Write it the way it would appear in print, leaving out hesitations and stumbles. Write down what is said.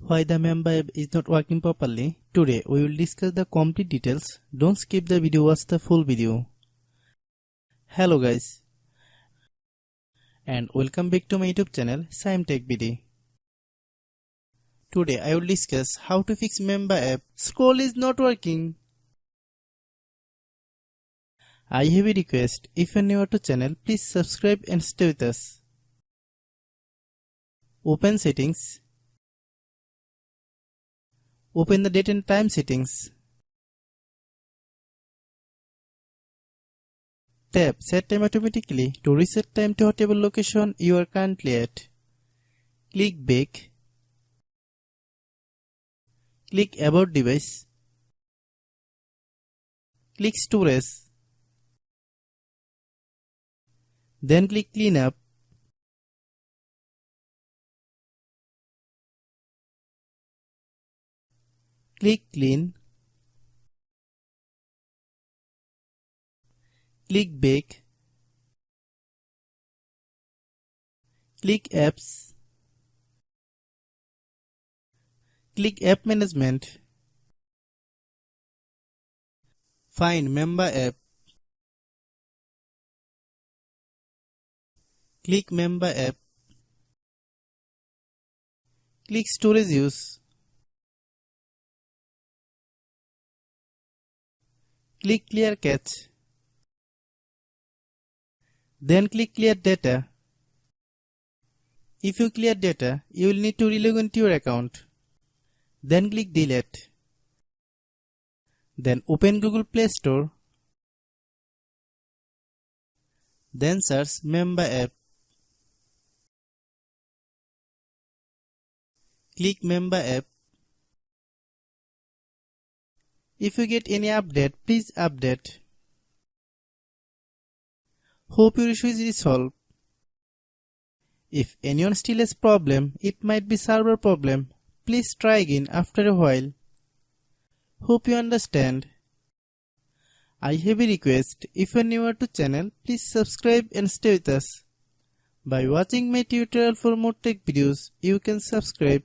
Why the Mamba app is not working properly? Today we will discuss the complete details. Don't skip the video, watch the full video. Hello guys, and welcome back to my YouTube channel Shaem Tech BD. Today I will discuss how to fix Mamba app. Scroll is not working. I have a request. If you are new to channel, please subscribe and stay with us. Open settings. Open the date and time settings. Tap Set Time Automatically to reset time to whatever location you are currently at. Click Back. Click About Device. Click Storage. Then click Clean Up. Click Clean. Click Back. Click Apps. Click App Management. Find Mamba app. Click Mamba app. Click Storage Use. Click Clear Cache. Then click Clear Data. If you clear data, you will need to relog into your account. Then click Delete. Then open Google Play Store. Then search Mamba app. Click Mamba app. If you get any update, please update. Hope your issue is resolved. If anyone still has problem, it might be server problem. Please try again after a while. Hope you understand. I have a request. If you are newer to channel, please subscribe and stay with us. By watching my tutorial for more tech videos, you can subscribe.